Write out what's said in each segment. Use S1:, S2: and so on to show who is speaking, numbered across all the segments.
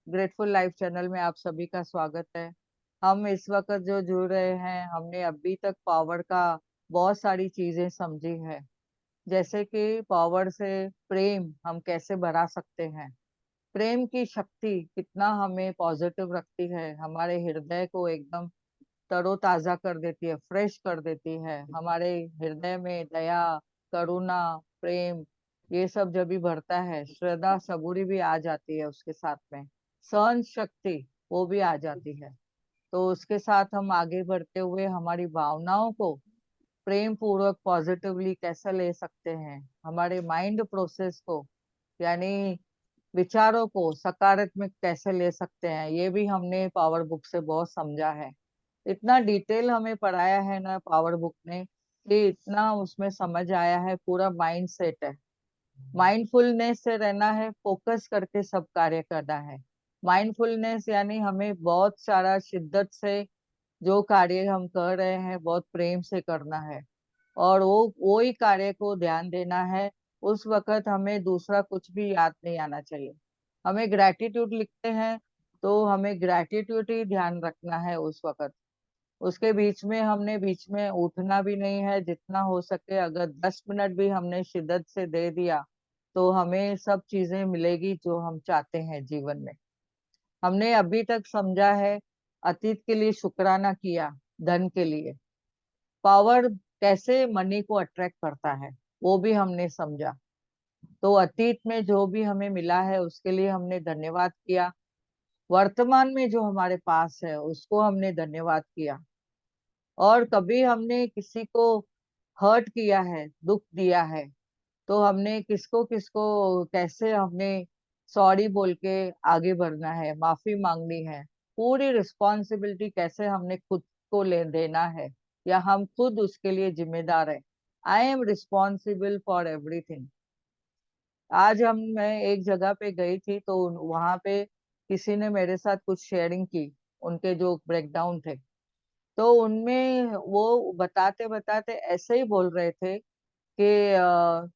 S1: Grateful life channel में आप सभी का स्वागत है। हम इस वक्त जो जुड़ रहे हैं, हमने अभी तक पावर का बहुत सारी चीजें समझी है। जैसे कि पावर से प्रेम हम कैसे बढ़ा सकते हैं, प्रेम की शक्ति कितना हमें पॉजिटिव रखती है, हमारे हृदय को एकदम तरोताजा कर देती है, फ्रेश कर देती है। हमारे हृदय में दया, करुणा, प्रेम, ये सब जब भी बढ़ता है, श्रद्धा सबूरी भी आ जाती है उसके साथ में, सहन शक्ति वो भी आ जाती है। तो उसके साथ हम आगे बढ़ते हुए हमारी भावनाओं को प्रेम पूर्वक पॉजिटिवली कैसे ले सकते हैं, हमारे माइंड प्रोसेस को यानी विचारों को सकारात्मक कैसे ले सकते हैं, ये भी हमने पावर बुक से बहुत समझा है। इतना डिटेल हमें पढ़ाया है ना पावर बुक ने, कि इतना उसमें समझ आया है। पूरा माइंड सेट है, माइंडफुलनेस से रहना है, फोकस करके सब कार्य करना है। माइंडफुलनेस यानी हमें बहुत सारा शिद्दत से जो कार्य हम कर रहे हैं बहुत प्रेम से करना है, और वो ही कार्य को ध्यान देना है। उस वक्त हमें दूसरा कुछ भी याद नहीं आना चाहिए। हमें ग्रैटिट्यूड लिखते हैं तो हमें ग्रैटिट्यूड ही ध्यान रखना है उस वक्त। उसके बीच में हमने बीच में उठना भी नहीं है। जितना हो सके अगर 10 मिनट भी हमने शिद्दत से दे दिया तो हमें सब चीजें मिलेगी जो हम चाहते हैं जीवन में। हमने अभी तक समझा है अतीत के लिए शुक्राना किया, धन के लिए। पावर कैसे मनी को अट्रैक्ट करता है वो भी हमने समझा। तो अतीत में जो भी हमें मिला है उसके लिए हमने धन्यवाद किया, वर्तमान में जो हमारे पास है उसको हमने धन्यवाद किया। और कभी हमने किसी को हर्ट किया है, दुख दिया है, तो हमने किसको किसको कैसे हमने सॉरी बोल के आगे बढ़ना है, माफी मांगनी है। पूरी रिस्पॉन्सिबिलिटी कैसे हमने खुद को ले देना है, या हम खुद उसके लिए जिम्मेदार है। I am responsible for everything. आज मैं एक जगह पे गई थी तो वहां पे किसी ने मेरे साथ कुछ शेयरिंग की, उनके जो ब्रेकडाउन थे। तो उनमें वो बताते बताते ऐसे ही बोल रहे थे कि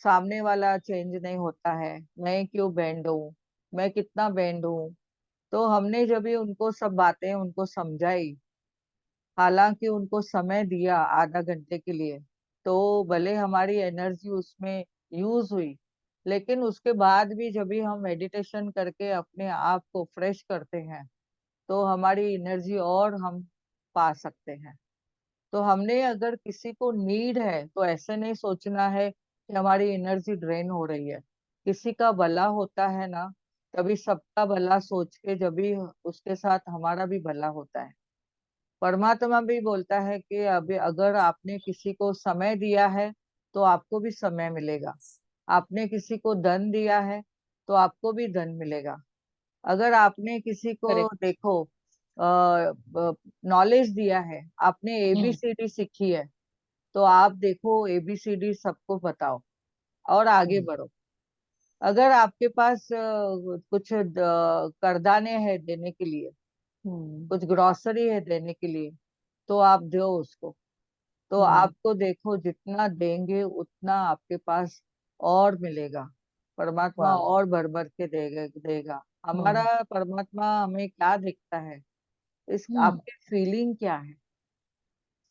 S1: सामने वाला चेंज नहीं होता है, मैं क्यों बैंड हूँ, मैं कितना बैंड हूँ। तो हमने जब भी उनको सब बातें उनको समझाई, हालांकि उनको समय दिया आधा घंटे के लिए, तो भले हमारी एनर्जी उसमें यूज हुई, लेकिन उसके बाद भी जब भी हम मेडिटेशन करके अपने आप को फ्रेश करते हैं तो हमारी एनर्जी और हम पा सकते हैं। तो हमने अगर किसी को नीड है तो ऐसे नहीं सोचना है कि हमारी एनर्जी ड्रेन हो रही है। किसी का भला होता है ना, तभी सबका भला सोच के जब भी उसके साथ हमारा भी भला होता है। परमात्मा भी बोलता है कि अभी अगर आपने किसी को समय दिया है तो आपको भी समय मिलेगा। आपने किसी को धन दिया है तो आपको भी धन मिलेगा। अगर आपने किसी को
S2: करेक्ट।
S1: देखो नॉलेज दिया है, आपने
S2: हम्म।
S1: एबीसीडी सीखी है, तो आप देखो एबीसीडी सबको बताओ और आगे
S2: हम्म।
S1: बढ़ो। अगर आपके पास कुछ करदाने हैं देने के लिए,
S2: हम्म।
S1: कुछ ग्रोसरी है देने के लिए, तो आप दो उसको। तो
S2: हम्म।
S1: आपको देखो जितना देंगे उतना आपके पास और मिलेगा। परमात्मा
S2: वाह।
S1: और भर भर के देगा देगा। हमारा
S2: हम्म।
S1: परमात्मा हमें क्या देखता है, इस
S2: हम्म।
S1: आपकी फीलिंग क्या है।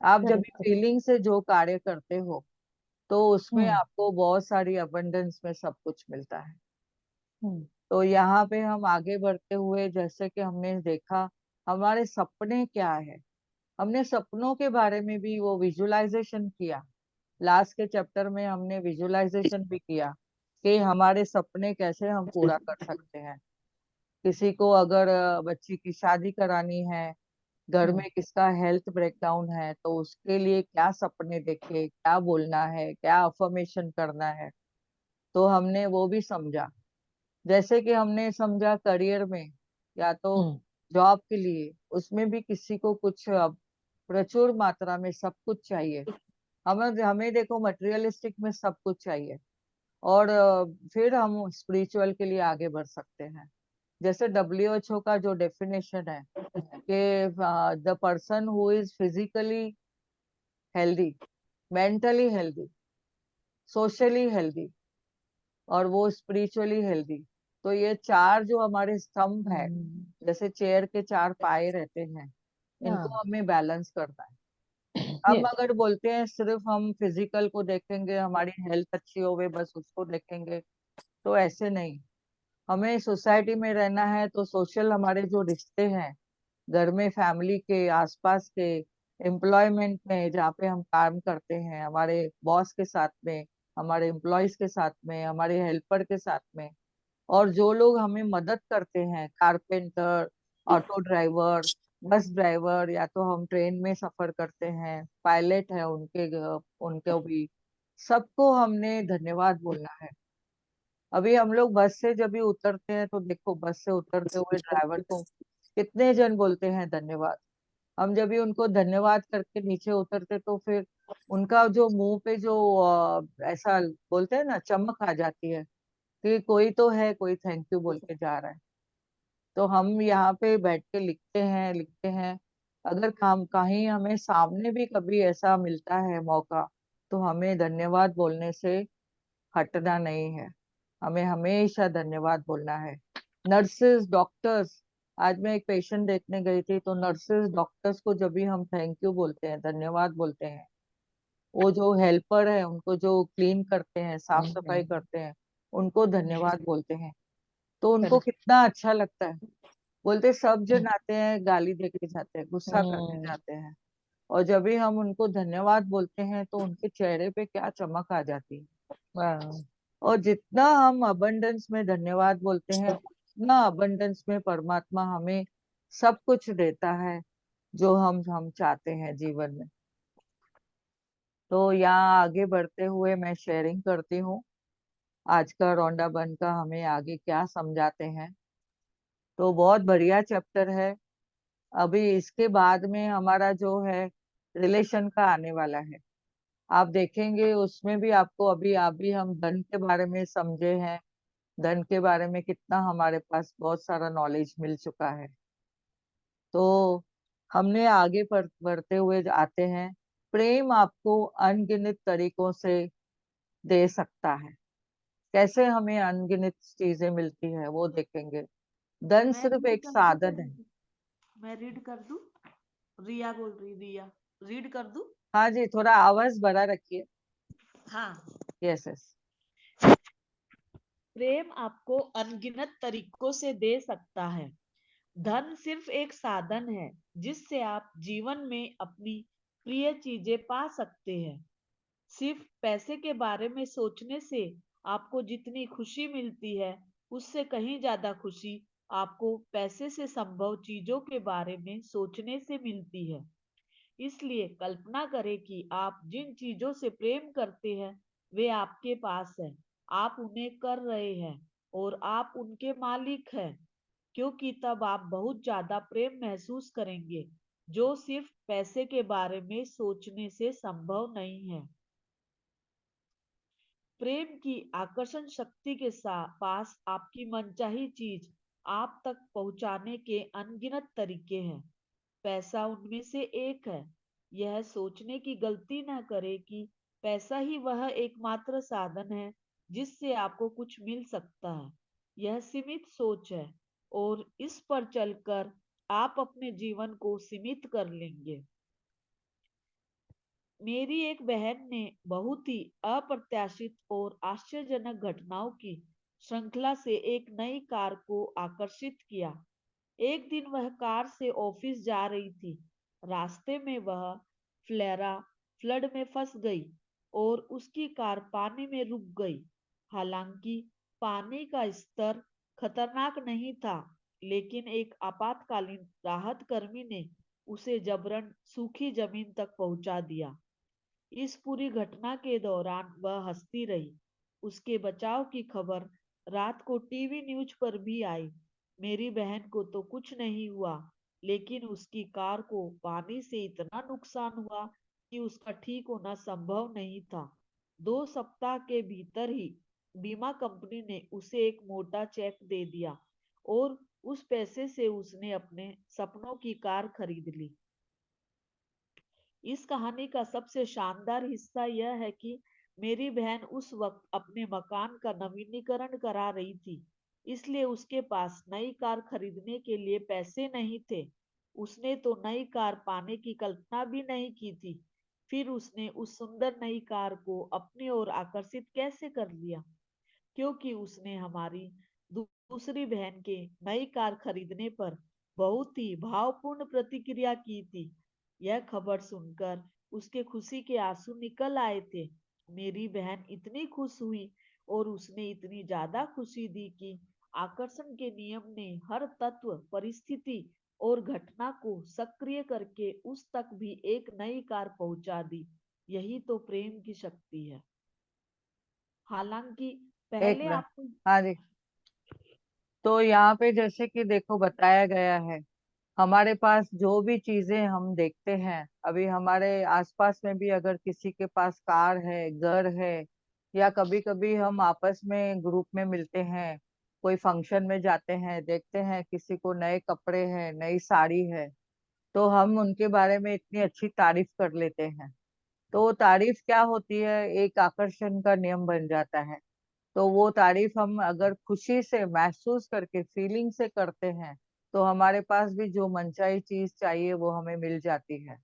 S1: आप जब
S2: करेक्ट।
S1: फीलिंग से जो कार्य करते हो तो उसमें
S2: हम्म।
S1: आपको बहुत सारी अबंडेंस में सब कुछ मिलता है।
S2: हम्म।
S1: तो यहाँ पे हम आगे बढ़ते हुए जैसे कि हमने देखा हमारे सपने क्या है, हमने सपनों के बारे में भी वो विजुअलाइजेशन किया। लास्ट के चैप्टर में हमने विजुअलाइजेशन भी किया कि हमारे सपने कैसे हम पूरा कर सकते हैं। किसी को अगर बच्ची की शादी करानी है, घर
S2: हम्म।
S1: में किसका हेल्थ ब्रेकडाउन है, तो उसके लिए क्या सपने देखे, क्या बोलना है, क्या अफर्मेशन करना है, तो हमने वो भी समझा। जैसे कि हमने समझा करियर में या तो
S2: हम्म।
S1: जॉब के लिए, उसमें भी किसी को कुछ प्रचुर मात्रा में सब कुछ चाहिए। हमें हमें देखो मटेरियलिस्टिक में सब कुछ चाहिए, और फिर हम स्पिरिचुअल के लिए आगे बढ़ सकते हैं। जैसे WHO का जो डेफिनेशन है कि the person who is physically healthy, mentally healthy, socially healthy, और वो स्पिरिचुअली हेल्दी, तो ये चार जो हमारे स्तंभ है,
S2: हम्म,
S1: जैसे चेयर के चार पाए रहते हैं, इनको
S2: हाँ,
S1: हमें बैलेंस करना है। हम
S2: यस।
S1: अगर बोलते हैं सिर्फ हम फिजिकल को देखेंगे, हमारी हेल्थ अच्छी होवे बस उसको देखेंगे, तो ऐसे नहीं। हमें सोसाइटी में रहना है तो सोशल हमारे जो रिश्ते हैं, घर में फैमिली के आसपास के, एम्प्लॉयमेंट में जहाँ पे हम काम करते हैं, हमारे बॉस के साथ में, हमारे एम्प्लॉयज के साथ में, हमारे हेल्पर के साथ में, और जो लोग हमें मदद करते हैं, carpenter, auto driver, bus driver, या तो हम ट्रेन में सफर करते हैं, पायलट है उनको भी, सबको हमने धन्यवाद बोलना है। अभी हम लोग बस से जब भी उतरते हैं तो देखो, बस से उतरते हुए ड्राइवर को कितने जन बोलते हैं धन्यवाद। हम जब भी उनको धन्यवाद करके नीचे उतरते तो फिर उनका जो मुंह पे जो ऐसा बोलते हैं ना, चमक आ जाती है कि कोई तो है, कोई थैंक यू बोल के जा रहा है। तो हम यहाँ पे बैठ के लिखते हैं। अगर हम कहीं हमें सामने भी कभी ऐसा मिलता है मौका, तो हमें धन्यवाद बोलने से हटना नहीं है। हमें हमेशा धन्यवाद बोलना है। नर्सेस, डॉक्टर्स, आज मैं एक पेशेंट देखने गई थी, तो नर्सेस डॉक्टर्स को जब भी हम थैंक यू बोलते हैं, धन्यवाद बोलते हैं, वो जो हेल्पर है उनको जो क्लीन करते हैं, साफ सफाई करते हैं, उनको धन्यवाद बोलते हैं, तो उनको
S2: करेक्ट।
S1: कितना अच्छा लगता है। बोलते सब जन आते हैं, गाली देके जाते हैं, गुस्सा करके
S2: हम्म,
S1: जाते हैं, और जब भी हम उनको धन्यवाद बोलते हैं तो उनके चेहरे पे क्या चमक आ जाती है।
S2: वाह।
S1: और जितना हम अबंडेंस में धन्यवाद बोलते हैं, उतना अबंडेंस में परमात्मा हमें सब कुछ देता है जो हम चाहते हैं जीवन में। तो यहाँ आगे बढ़ते हुए मैं शेयरिंग करती हूँ आज का रौंडा बन का हमें आगे क्या समझाते हैं। तो बहुत बढ़िया चैप्टर है। अभी इसके बाद में हमारा जो है रिलेशन का आने वाला है। आप देखेंगे उसमें भी आपको, अभी हम धन के बारे में समझे हैं, धन के बारे में कितना हमारे पास बहुत सारा नॉलेज मिल चुका है। तो हमने आगे बढ़ते हुए आते हैं। प्रेम आपको अनगिनत तरीकों से दे सकता है। कैसे हमें अनगिनत चीजें मिलती है वो देखेंगे। धन
S3: मैं
S1: सिर्फ
S3: रीड
S1: एक
S3: कर दूं?
S1: साधन है।
S3: मैं रीड कर दूं? रिया बोल रही, रिया। रीड कर दूं?
S1: हाँ जी, थोड़ा आवाज बढ़ा रखिए।
S3: हाँ।
S1: Yes yes.
S3: प्रेम आपको अनगिनत तरीकों से दे सकता है। धन सिर्फ एक साधन है जिससे आप जीवन में अपनी प्रिय चीजें पा सकते हैं। सिर्फ पैसे के बारे में सोचने से आपको जितनी खुशी मिलती है, उससे कहीं ज्यादा खुशी आपको पैसे से संभव चीजों के बारे में सोचने से मिलती है। इसलिए कल्पना करें कि आप जिन चीजों से प्रेम करते हैं वे आपके पास हैं, आप उन्हें कर रहे हैं और आप उनके मालिक हैं, क्योंकि तब आप बहुत ज्यादा प्रेम महसूस करेंगे, जो सिर्फ पैसे के बारे में सोचने से संभव नहीं है। प्रेम की आकर्षण शक्ति के पास आपकी मनचाही चीज आप तक पहुंचाने के अनगिनत तरीके हैं। पैसा उनमें से एक है। यह सोचने की गलती न करें कि पैसा ही वह एकमात्र साधन है जिससे आपको कुछ मिल सकता है। यह सीमित सोच है और इस पर चलकर आप अपने जीवन को सीमित कर लेंगे। मेरी एक बहन ने बहुत ही अप्रत्याशित और आश्चर्यजनक घटनाओं की श्रृंखला से एक नई कार को आकर्षित किया। एक दिन वह कार से ऑफिस जा रही थी। रास्ते में वह फ्लेरा फ्लड में फंस गई और उसकी कार पानी में रुक गई। हालांकि पानी का स्तर खतरनाक नहीं था, लेकिन एक आपातकालीन राहत कर्मी ने उसे जबरन सूखी जमीन तक पहुंचा दिया। इस पूरी घटना के दौरान वह हंसती रही। उसके बचाव की खबर रात को टीवी न्यूज पर भी आई। मेरी बहन को तो कुछ नहीं हुआ, लेकिन उसकी कार को पानी से इतना नुकसान हुआ कि उसका ठीक होना संभव नहीं था। 2 सप्ताह के भीतर ही बीमा कंपनी ने उसे एक मोटा चेक दे दिया और उस पैसे से उसने अपने सपनों की कार खरीद ली। इस कहानी का सबसे शानदार हिस्सा यह है कि मेरी बहन उस वक्त अपने मकान का नवीनीकरण करा रही थी। इसलिए उसके पास नई कार खरीदने के लिए पैसे नहीं थे। उसने तो नई कार पाने की कल्पना भी नहीं की थी। फिर उसने उस सुंदर नई कार को अपनी ओर आकर्षित कैसे कर लिया? क्योंकि उसने हमारी दूसरी बहन के नई कार खरीदने पर बहुत ही भावपूर्ण प्रतिक्रिया की थी। यह खबर सुनकर उसके खुशी के आंसू निकल आए थे। मेरी बहन इतनी खुश हुई और उसने इतनी ज्यादा खुशी दी कि आकर्षण के नियम ने हर तत्व, परिस्थिति और घटना को सक्रिय करके उस तक भी एक नई कार पहुंचा दी। यही तो प्रेम की शक्ति है। हालांकि
S1: एक
S3: पहले
S1: मिनट।
S3: आपको
S1: हाँ जी। तो यहाँ पे जैसे कि देखो बताया गया है, हमारे पास जो भी चीजें हम देखते हैं, अभी हमारे आसपास में भी अगर किसी के पास कार है, घर है, या कभी कभी हम आपस में ग्रुप में मिलते हैं, कोई फंक्शन में जाते हैं, देखते हैं किसी को नए कपड़े हैं, नई साड़ी है, तो हम उनके बारे में इतनी अच्छी तारीफ कर लेते हैं। तो वो तारीफ क्या होती है, एक आकर्षण का नियम बन जाता है। तो वो तारीफ हम अगर खुशी से महसूस करके फीलिंग से करते हैं, तो हमारे पास भी जो मनचाही चीज चाहिए वो हमें मिल जाती है।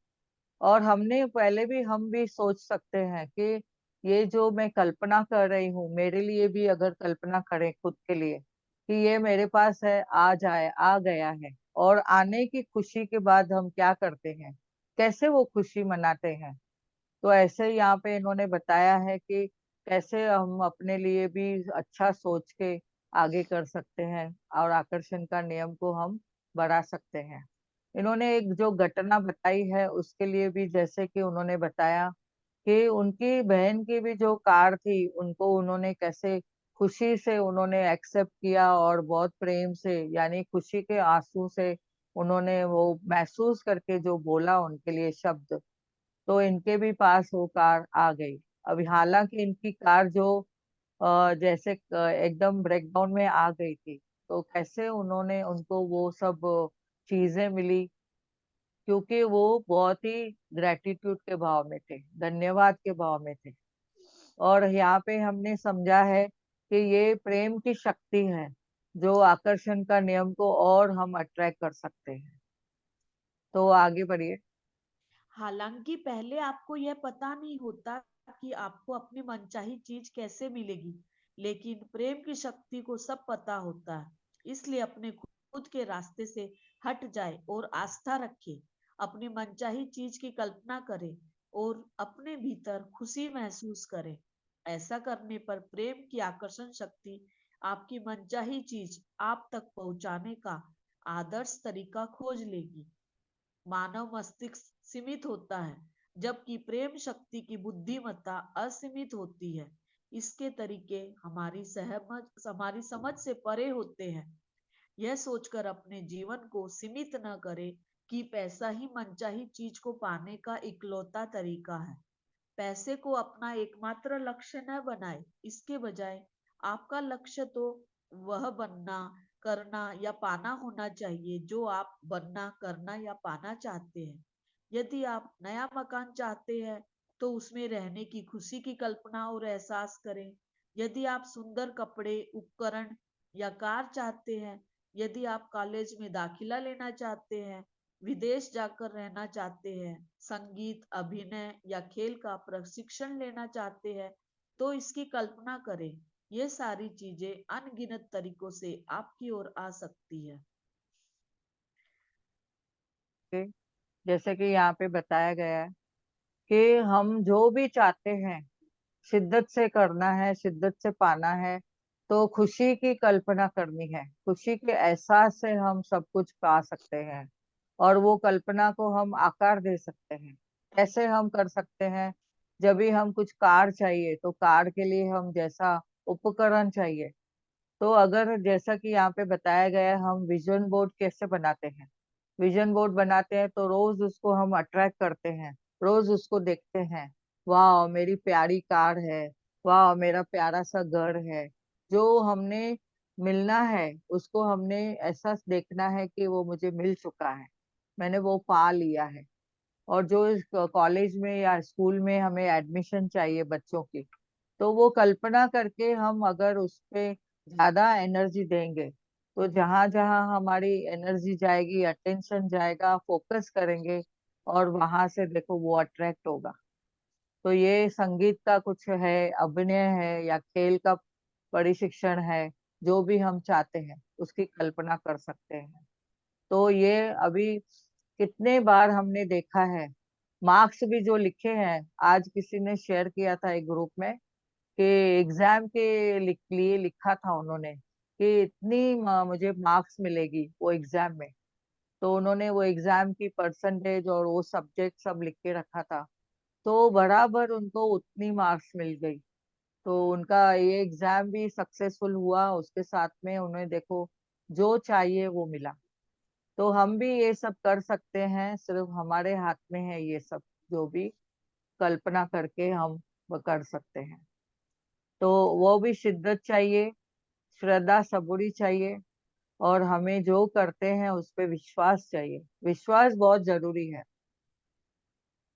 S1: और हमने पहले भी हम भी सोच सकते हैं कि ये जो मैं कल्पना कर रही हूँ, मेरे लिए भी अगर कल्पना करें खुद के लिए कि ये मेरे पास है, आ जाए, आ गया है, और आने की खुशी के बाद हम क्या करते हैं, कैसे वो खुशी मनाते हैं। तो ऐसे ही यहाँ पे इन्होंने बताया है कि कैसे हम अपने लिए भी अच्छा सोच के आगे कर सकते हैं और आकर्षण का नियम को हम बढ़ा सकते हैं। इन्होंने एक जो घटना बताई है उसके लिए भी, जैसे कि उन्होंने बताया कि उनकी बहन की भी जो कार थी, उनको उन्होंने कैसे खुशी से उन्होंने एक्सेप्ट किया और बहुत प्रेम से, यानी खुशी के आंसू से उन्होंने वो महसूस करके जो बोला उनके लिए शब्द, तो इनके भी पास वो कार आ गई। अभी हालांकि इनकी कार जो जैसे एकदम ब्रेकडाउन में आ गई थी, तो कैसे उन्होंने उनको वो सब चीजें मिली, क्योंकि वो बहुत ही ग्रेटिट्यूड के भाव में थे, धन्यवाद के भाव में थे। और यहाँ पे हमने समझा है कि ये प्रेम की शक्ति है, जो आकर्षण का नियम को और हम अट्रैक्ट कर सकते हैं। तो आगे बढ़िए।
S3: हालांकि पहले आपको यह पता नहीं होता कि आपको अपनी मनचाही चीज कैसे मिलेगी, लेकिन प्रेम की शक्ति को सब पता होता है। इसलिए अपने खुद के रास्ते से हट जाए और आस्था रखे, अपनी मनचाही चीज की कल्पना करे और अपने भीतर खुशी महसूस करे। ऐसा करने पर प्रेम की आकर्षण शक्ति आपकी मनचाही चीज आप तक पहुंचाने का आदर्श तरीका खोज लेगी। मानव मस्तिष्क सीमित होता है, जबकि प्रेम शक्ति की बुद्धिमत्ता असीमित होती है। इसके तरीके हमारी समझ से परे होते हैं। यह सोचकर अपने जीवन को सीमित न करें कि पैसा ही मनचाही चीज को पाने का इकलौता तरीका है। पैसे को अपना एकमात्र लक्ष्य न बनाए। इसके बजाय आपका लक्ष्य तो वह बनना, करना या पाना होना चाहिए जो आप बनना, करना या पाना चाहते हैं। यदि आप नया मकान चाहते हैं, तो उसमें रहने की खुशी की कल्पना और एहसास करें। यदि आप सुंदर कपड़े, उपकरण या कार चाहते हैं, यदि आप कॉलेज में दाखिला लेना चाहते हैं, विदेश जाकर रहना चाहते हैं, संगीत, अभिनय या खेल का प्रशिक्षण लेना चाहते हैं, तो इसकी कल्पना करें। ये सारी चीजें अनगिनत तरीकों से आपकी ओर आ सकती है।
S1: जैसे कि यहाँ पे बताया गया है कि हम जो भी चाहते हैं, शिद्दत से करना है, शिद्दत से पाना है, तो खुशी की कल्पना करनी है, खुशी के एहसास से हम सब कुछ पा सकते हैं। और वो कल्पना को हम आकार दे सकते हैं। कैसे हम कर सकते हैं? जब भी हम कुछ कार चाहिए, तो कार के लिए हम जैसा उपकरण चाहिए, तो अगर जैसा कि यहाँ पे बताया गया है, हम विजन बोर्ड कैसे बनाते हैं, विजन बोर्ड बनाते हैं तो रोज उसको हम अट्रैक्ट करते हैं, रोज उसको देखते हैं, वाह मेरी प्यारी कार है, वाह मेरा प्यारा सा घर है। जो हमने मिलना है उसको हमने ऐसा देखना है कि वो मुझे मिल चुका है, मैंने वो पा लिया है। और जो कॉलेज में या स्कूल में हमें एडमिशन चाहिए बच्चों की, तो वो कल्पना करके हम अगर उस पे ज्यादा एनर्जी देंगे, तो जहां जहां हमारी एनर्जी जाएगी, अटेंशन जाएगा, फोकस करेंगे, और वहां से देखो वो अट्रैक्ट होगा। तो ये संगीत का कुछ है, अभिनय है, या खेल का परिशिक्षण है, जो भी हम चाहते हैं उसकी कल्पना कर सकते हैं। तो ये अभी कितने बार हमने देखा है। मार्क्स भी जो लिखे हैं, आज किसी ने शेयर किया था एक ग्रुप में, कि एग्जाम के लिए लिखा था उन्होंने कि इतनी मुझे मार्क्स मिलेगी वो एग्जाम में। तो उन्होंने वो एग्जाम की परसेंटेज और वो सब्जेक्ट सब लिख के रखा था, तो बराबर उनको उतनी मार्क्स मिल गई। तो उनका ये एग्जाम भी सक्सेसफुल हुआ, उसके साथ में उन्हें देखो जो चाहिए वो मिला। तो हम भी ये सब कर सकते हैं, सिर्फ हमारे हाथ में है ये सब, जो भी कल्पना करके हम वो कर सकते हैं। तो वो भी शिद्दत चाहिए, श्रद्धा सबूरी चाहिए, और हमें जो करते हैं उस पे विश्वास चाहिए। विश्वास बहुत जरूरी है।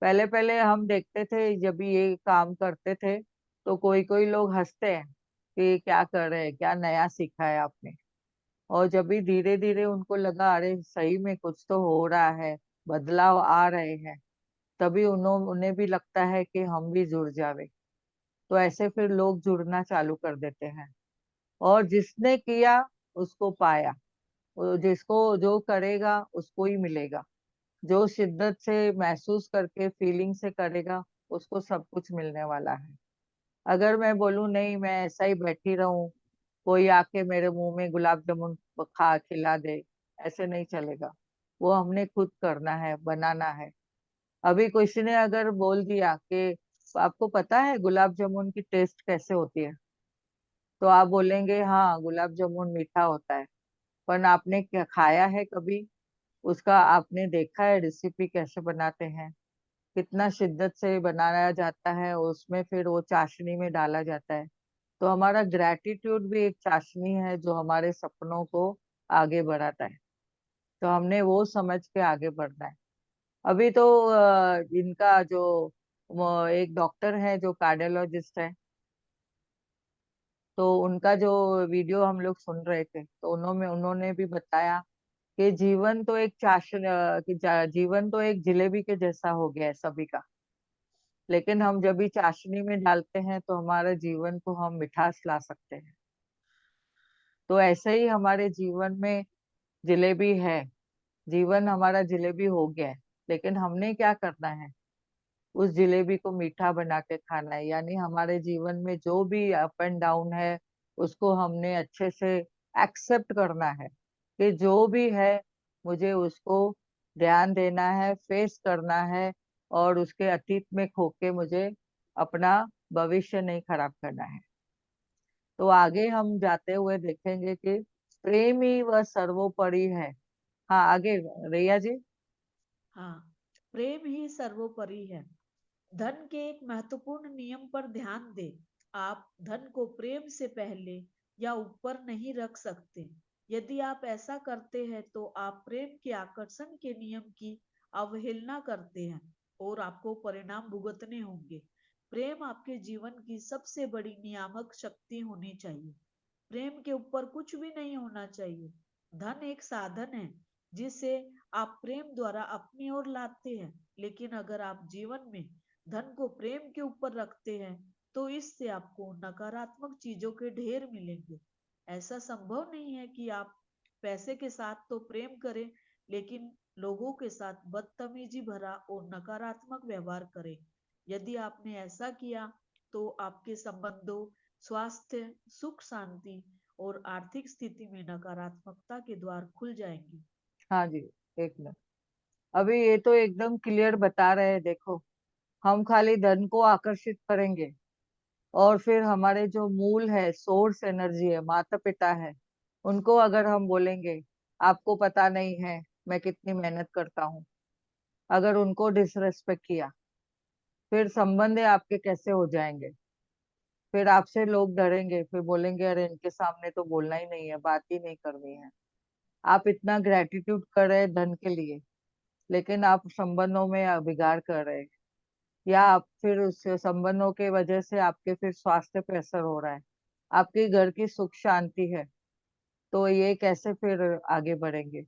S1: पहले पहले हम देखते थे जब भी ये काम करते थे, तो कोई कोई लोग हंसते हैं कि क्या कर रहे हैं, क्या नया सीखा है आपने। और जब भी धीरे धीरे उनको लगा अरे सही में कुछ तो हो रहा है, बदलाव आ रहे हैं, तभी उन्हें भी लगता है कि हम भी जुड़ जावे। तो ऐसे फिर लोग जुड़ना चालू कर देते हैं, और जिसने किया उसको पाया। वो जिसको जो करेगा उसको ही मिलेगा। जो शिद्दत से महसूस करके फीलिंग से करेगा, उसको सब कुछ मिलने वाला है। अगर मैं बोलूं नहीं, मैं ऐसा ही बैठी रहूं, कोई आके मेरे मुंह में गुलाब जामुन खा खिला दे, ऐसे नहीं चलेगा। वो हमने खुद करना है, बनाना है। अभी किसी ने अगर बोल दिया कि आपको पता है गुलाब जामुन की टेस्ट कैसे होती है, तो आप बोलेंगे हाँ गुलाब जामुन मीठा होता है। पर आपने क्या खाया है कभी? उसका आपने देखा है रेसिपी कैसे बनाते हैं? कितना शिद्दत से बनाया जाता है, उसमें फिर वो चाशनी में डाला जाता है। तो हमारा ग्रैटिट्यूड भी एक चाशनी है जो हमारे सपनों को आगे बढ़ाता है। तो हमने वो समझ के आगे बढ़ना है। अभी तो इनका जो वो एक डॉक्टर है जो कार्डियोलॉजिस्ट है, तो उनका जो वीडियो हम लोग सुन रहे थे, तो उन्होंने उन्होंने भी बताया कि जीवन तो एक जीवन तो एक जिलेबी के जैसा हो गया है सभी का। लेकिन हम जब भी चाशनी में डालते हैं तो हमारे जीवन को हम मिठास ला सकते हैं। तो ऐसे ही हमारे जीवन में जिलेबी है। जीवन हमारा जिलेबी हो गया है, लेकिन हमने क्या करना है, उस जिलेबी को मीठा बना के खाना है। यानी हमारे जीवन में जो भी अप एंड डाउन है, उसको हमने अच्छे से एक्सेप्ट करना है कि जो भी है, मुझे उसको ध्यान देना है, फेस करना है, और उसके अतीत में खो के मुझे अपना भविष्य नहीं खराब करना है। तो आगे हम जाते हुए देखेंगे कि प्रेम ही वह सर्वोपरि है। हाँ, आगे रिया जी।
S3: हाँ, प्रेम ही सर्वोपरि है। धन के एक महत्वपूर्ण नियम पर ध्यान दें। आप धन को प्रेम से पहले या ऊपर नहीं रख सकते। यदि आप ऐसा करते हैं तो आप प्रेम के आकर्षण के नियम की अवहेलना करते हैं और आपको परिणाम भुगतने होंगे। प्रेम आपके जीवन की सबसे बड़ी नियामक शक्ति होनी चाहिए। प्रेम के ऊपर कुछ भी नहीं होना चाहिए। धन एक साधन है जिसे आप प्रेम द्वारा अपनी ओर लाते हैं, लेकिन अगर आप जीवन में धन को प्रेम के ऊपर रखते हैं तो इससे आपको नकारात्मक चीजों के ढेर मिलेंगे। ऐसा संभव नहीं है कि आप पैसे के साथ तो प्रेम करें लेकिन लोगों के साथ बदतमीजी भरा और नकारात्मक व्यवहार करें। यदि आपने ऐसा किया तो आपके संबंधों, स्वास्थ्य, सुख शांति और आर्थिक स्थिति में नकारात्मकता के द्वार खुल जाएंगे।
S1: हाँ जी, एक मिनट। अभी ये तो एकदम क्लियर बता रहे हैं, देखो। हम खाली धन को आकर्षित करेंगे, और फिर हमारे जो मूल है, सोर्स एनर्जी है, माता पिता है, उनको अगर हम बोलेंगे आपको पता नहीं है मैं कितनी मेहनत करता हूँ, अगर उनको डिसरेस्पेक्ट किया, फिर संबंध आपके कैसे हो जाएंगे? फिर आपसे लोग डरेंगे, फिर बोलेंगे अरे इनके सामने तो बोलना ही नहीं है, बात ही नहीं करनी है। आप इतना ग्रेटिट्यूड कर रहे हैं धन के लिए, लेकिन आप संबंधों में बिगाड़ कर रहे हैं। या आप फिर उस संबंधों के वजह से आपके फिर स्वास्थ्य पे असर हो रहा है। आपके घर की सुख शांति है, तो ये कैसे फिर आगे बढ़ेंगे।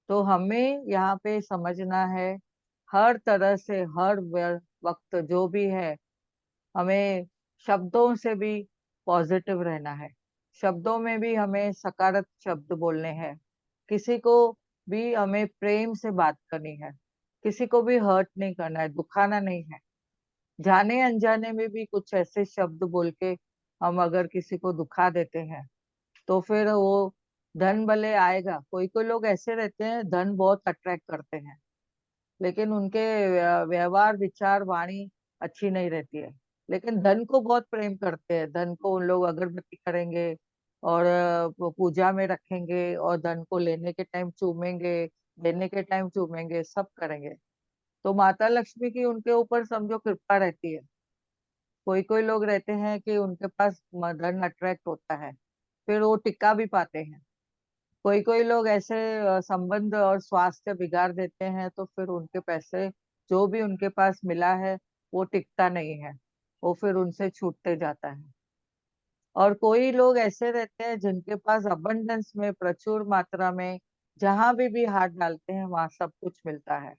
S1: तो हमें यहाँ पे समझना है, हर तरह से हर वक्त जो भी है, हमें शब्दों से भी पॉजिटिव रहना है। शब्दों में भी हमें सकारात्मक शब्द बोलने हैं। किसी को भी हमें प्रेम से बात करनी है। किसी को भी हर्ट नहीं करना है, दुखाना नहीं है। जाने अनजाने में भी कुछ ऐसे शब्द बोल के हम अगर किसी को दुखा देते हैं, तो फिर वो धन भले आएगा। कोई कोई लोग ऐसे रहते हैं, धन बहुत अट्रैक्ट करते हैं, लेकिन उनके व्यवहार विचार वाणी अच्छी नहीं रहती है। लेकिन धन को बहुत प्रेम करते हैं। धन को उन लोग अगरबत्ती करेंगे और वो पूजा में रखेंगे, और धन को लेने के टाइम चूमेंगे, देने के टाइम चूमेंगे, सब करेंगे। तो माता लक्ष्मी की उनके ऊपर समझो कृपा रहती है। कोई कोई लोग रहते हैं कि उनके पास धन अट्रैक्ट होता है, फिर वो टिका भी पाते हैं। कोई कोई लोग ऐसे संबंध और स्वास्थ्य बिगाड़ देते हैं, तो फिर उनके पैसे जो भी उनके पास मिला है वो टिकता नहीं है, वो फिर उनसे छूटते जाता है। और कोई लोग ऐसे रहते हैं जिनके पास अबंडेंस में, प्रचुर मात्रा में, जहां भी हाथ डालते हैं वहां सब कुछ मिलता है।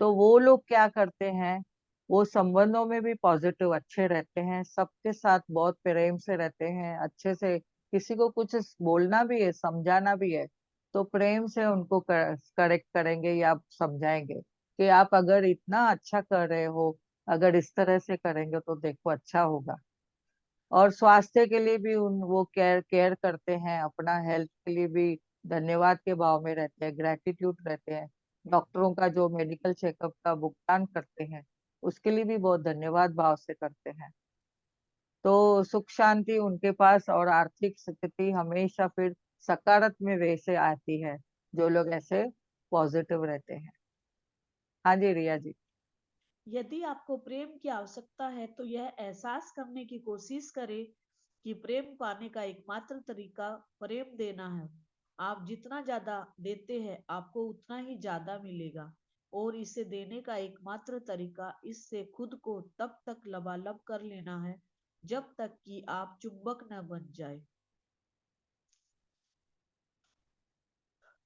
S1: तो वो लोग क्या करते हैं, वो संबंधों में भी पॉजिटिव अच्छे रहते हैं, सबके साथ बहुत प्रेम से रहते हैं, अच्छे से। किसी को कुछ बोलना भी है, समझाना भी है, तो प्रेम से उनको करेक्ट करेंगे या समझाएंगे कि आप अगर इतना अच्छा कर रहे हो, अगर इस तरह से करेंगे तो देखो अच्छा होगा। और स्वास्थ्य के लिए भी उन वो केयर केयर करते हैं, अपना हेल्थ के लिए भी धन्यवाद के भाव में रहते हैं, ग्रेटिट्यूड रहते हैं। डॉक्टरों का जो मेडिकल चेकअप का भुगतान करते हैं, उसके लिए भी बहुत धन्यवाद भाव से करते हैं। तो सुख शांति उनके पास और आर्थिक स्थिति हमेशा फिर सकारात्मक वे से आती है, जो लोग ऐसे पॉजिटिव रहते हैं। हाँ जी रिया जी।
S3: यदि आपको प्रेम की आवश्यकता है तो यह एहसास करने की कोशिश करें कि प्रेम पाने का एकमात्र तरीका प्रेम देना है। आप जितना ज्यादा देते हैं आपको उतना ही ज्यादा मिलेगा, और इसे देने का एकमात्र तरीका इससे खुद को तब तक लबालब कर लेना है जब तक कि आप चुंबक न बन जाए।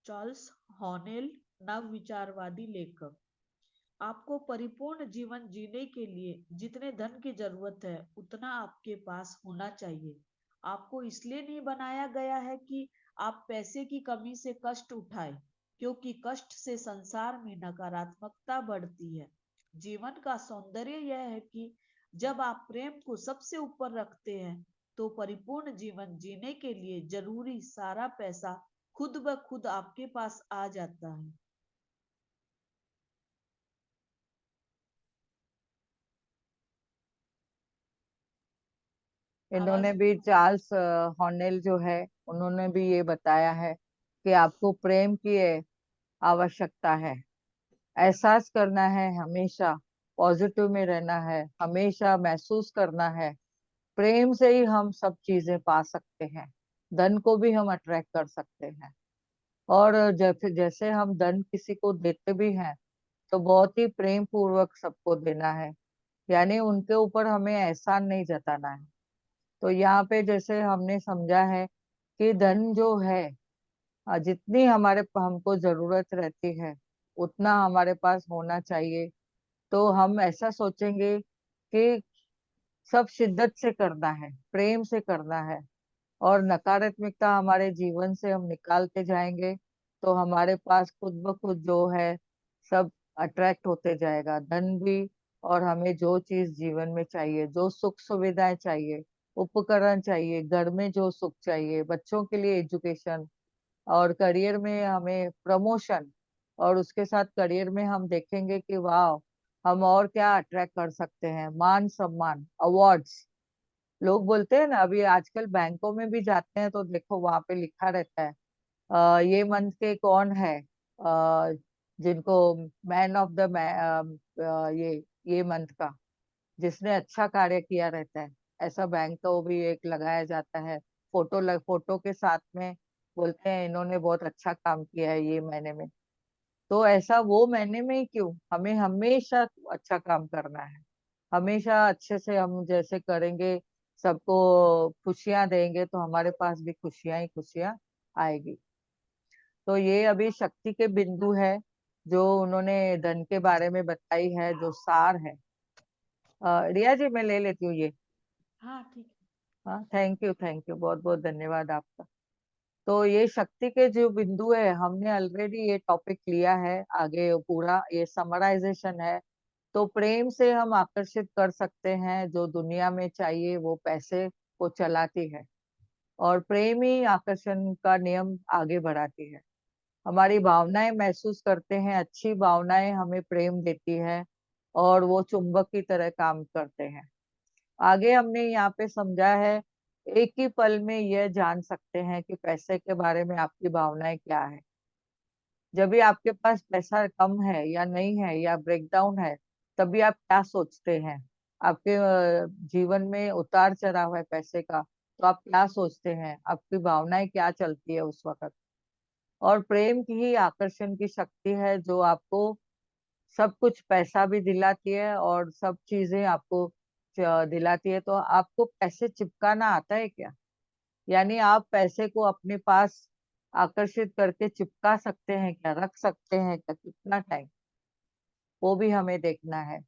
S3: चार्ल्स हॉनेल, नव विचारवादी लेखक। आपको परिपूर्ण जीवन जीने के लिए जितने धन की जरूरत है उतना आपके पास होना चाहिए। आपको इसलिए नहीं बनाया गया है कि आप पैसे की कमी से कष्ट उठाए, क्योंकि कष्ट से संसार में नकारात्मकता बढ़ती है। जीवन का सौंदर्य यह है कि जब आप प्रेम को सबसे ऊपर रखते हैं तो परिपूर्ण जीवन जीने के लिए जरूरी सारा पैसा खुद ब खुद आपके पास आ जाता है।
S1: इन्होंने
S3: आवाज
S1: भी, चार्ल्स हॉनेल जो है, उन्होंने भी ये बताया है कि आपको प्रेम की आवश्यकता है। एहसास करना है, हमेशा पॉजिटिव में रहना है, हमेशा महसूस करना है। प्रेम से ही हम सब चीजें पा सकते हैं। धन को भी हम अट्रैक्ट कर सकते हैं। और जैसे जैसे हम धन किसी को देते भी हैं, तो बहुत ही प्रेम पूर्वक सबको देना है। यानी उनके ऊपर हमें एहसान नहीं जताना है। तो यहाँ पे जैसे हमने समझा है कि धन जो है, जितनी हमारे हमको जरूरत रहती है उतना हमारे पास होना चाहिए। तो हम ऐसा सोचेंगे कि सब शिद्दत से करना है, प्रेम से करना है, और नकारात्मकता हमारे जीवन से हम निकालते जाएंगे, तो हमारे पास खुद ब खुद जो है सब अट्रैक्ट होते जाएगा, धन भी। और हमें जो चीज जीवन में चाहिए, जो सुख सुविधाएं चाहिए, उपकरण चाहिए, घर में जो सुख चाहिए, बच्चों के लिए एजुकेशन, और करियर में हमें प्रमोशन, और उसके साथ करियर में हम देखेंगे कि वाह, हम और क्या अट्रैक्ट कर सकते हैं, मान सम्मान, अवार्ड्स। लोग बोलते हैं ना, अभी आजकल बैंकों में भी जाते हैं तो देखो वहां पे लिखा रहता है, ये मंथ के कौन है, जिनको मैन ऑफ द ये मंथ का, जिसने अच्छा कार्य किया रहता है। ऐसा बैंक को भी एक लगाया जाता है, फोटो के साथ में, बोलते हैं इन्होंने बहुत अच्छा काम किया है ये महीने में। तो ऐसा वो महीने में ही क्यों, हमें हमेशा अच्छा काम करना है। हमेशा अच्छे से हम जैसे करेंगे, सबको खुशियां देंगे तो हमारे पास भी खुशियां ही खुशियां आएगी। तो ये अभी शक्ति के बिंदु है जो उन्होंने धन के बारे में बताई है, जो सार है। रिया जी, मैं ले लेती हूँ ये।
S3: हाँ ठीक है।
S1: हाँ, थैंक यू, थैंक यू, बहुत बहुत धन्यवाद आपका। तो ये शक्ति के जो बिंदु है, हमने ऑलरेडी ये टॉपिक लिया है, आगे पूरा ये समराइजेशन है। तो प्रेम से हम आकर्षित कर सकते हैं, जो दुनिया में चाहिए वो पैसे को चलाती है, और प्रेम ही आकर्षण का नियम आगे बढ़ाती है। हमारी भावनाएं महसूस करते हैं, अच्छी भावनाएं हमें प्रेम देती है, और वो चुंबक की तरह काम करते हैं। आगे हमने यहाँ पे समझा है, एक ही पल में यह जान सकते हैं कि पैसे के बारे में आपकी भावनाएं क्या है। जब भी आपके पास पैसा कम है या नहीं है या ब्रेकडाउन है, तभी आप क्या सोचते हैं। आपके जीवन में उतार चढ़ाव है पैसे का, तो आप क्या सोचते हैं, आपकी भावनाएं क्या चलती है उस वक्त। और प्रेम की ही आकर्षण की शक्ति है, जो आपको सब कुछ, पैसा भी दिलाती है और सब चीजें आपको दिलाती है। तो आपको पैसे चिपकाना आता है क्या? यानी आप पैसे को अपने पास आकर्षित करके चिपका सकते हैं क्या, रख सकते हैं क्या, कितना टाइम, वो भी हमें देखना है।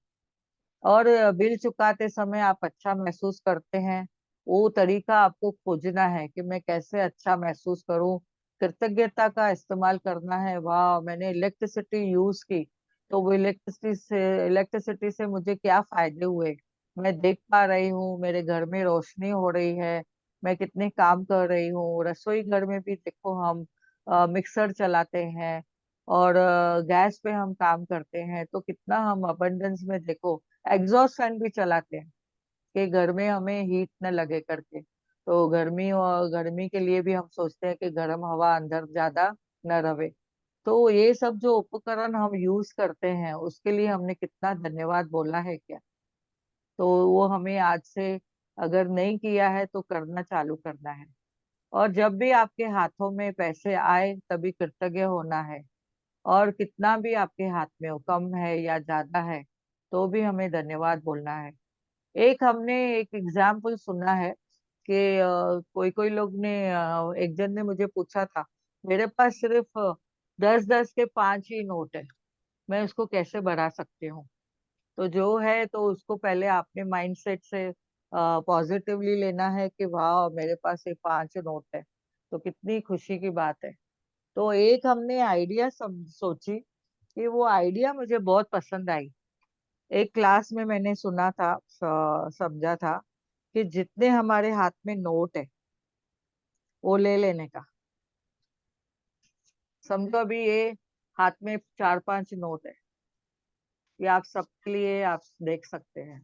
S1: और बिल चुकाते समय आप अच्छा महसूस करते हैं, वो तरीका आपको खोजना है कि मैं कैसे अच्छा महसूस करूं। कृतज्ञता का इस्तेमाल करना है, वाह मैंने इलेक्ट्रिसिटी यूज की, तो वो इलेक्ट्रिसिटी से मुझे क्या फायदे हुए। मैं देख पा रही हूँ मेरे घर में रोशनी हो रही है, मैं कितने काम कर रही हूँ। रसोई घर में भी देखो, हम मिक्सर चलाते हैं, और गैस पे हम काम करते हैं, तो कितना हम अबंडेंस में देखो एग्जॉस्ट फैन भी चलाते हैं कि घर में हमें हीट न लगे करके। तो गर्मी, और गर्मी के लिए भी हम सोचते हैं कि गर्म हवा अंदर ज्यादा न रहे। तो ये सब जो उपकरण हम यूज करते हैं, उसके लिए हमने कितना धन्यवाद बोला है क्या? तो वो हमें आज से, अगर नहीं किया है तो करना चालू करना है। और जब भी आपके हाथों में पैसे आए, तभी कृतज्ञ होना है। और कितना भी आपके हाथ में हो, कम है या ज्यादा है, तो भी हमें धन्यवाद बोलना है। एक हमने एक एग्जाम्पल सुना है कि कोई कोई लोग ने, एक जन ने मुझे पूछा था, मेरे पास सिर्फ 10-10 के 5 ही नोट है, मैं उसको कैसे बढ़ा सकती हूँ। तो जो है, तो उसको पहले अपने माइंडसेट से पॉजिटिवली लेना है कि वाह मेरे पास ये 5 नोट है, तो कितनी खुशी की बात है। तो एक हमने आइडिया सोची, कि वो आइडिया मुझे बहुत पसंद आई। एक क्लास में मैंने सुना था, समझा था कि जितने हमारे हाथ में नोट है, वो ले लेने का। समझो अभी ये हाथ में 4-5 नोट है, ये आप सबके लिए आप देख सकते हैं।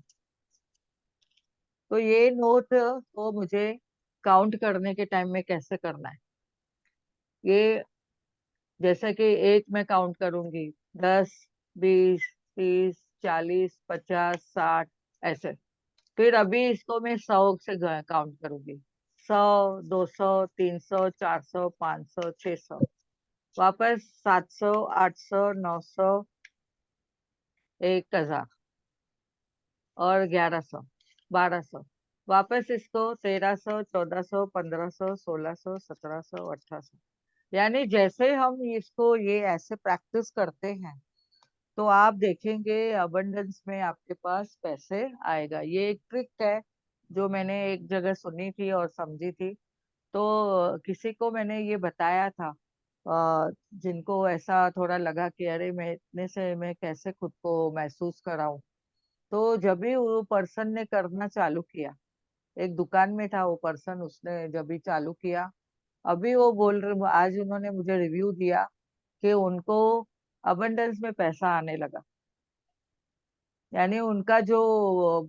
S1: तो ये नोट तो मुझे काउंट करने के टाइम में कैसे करना है, ये जैसे कि एक मैं काउंट करूंगी, 10, 20, 30, 40, 50, 60, ऐसे। फिर अभी इसको मैं 100 से काउंट करूंगी, 100, 200, 300, 400, 500, 600, वापस 700, 800, 900, 1000, और 1100, 1200, वापस इसको 1300, 1400, 1500, 1600, 1700, 1800। यानी जैसे हम इसको ये ऐसे प्रैक्टिस करते हैं, तो आप देखेंगे अबंडेंस में आपके पास पैसे आएगा। ये एक ट्रिक है जो मैंने एक जगह सुनी थी और समझी थी। तो किसी को मैंने ये बताया था, जिनको ऐसा थोड़ा लगा कि अरे मैं इतने से मैं कैसे खुद को महसूस कराऊं। तो जब भी वो पर्सन ने करना चालू किया, एक दुकान में था वो पर्सन, उसने जब भी चालू किया, अभी वो बोल रहे, आज उन्होंने मुझे रिव्यू दिया कि उनको अबंडेंस में पैसा आने लगा। यानी उनका जो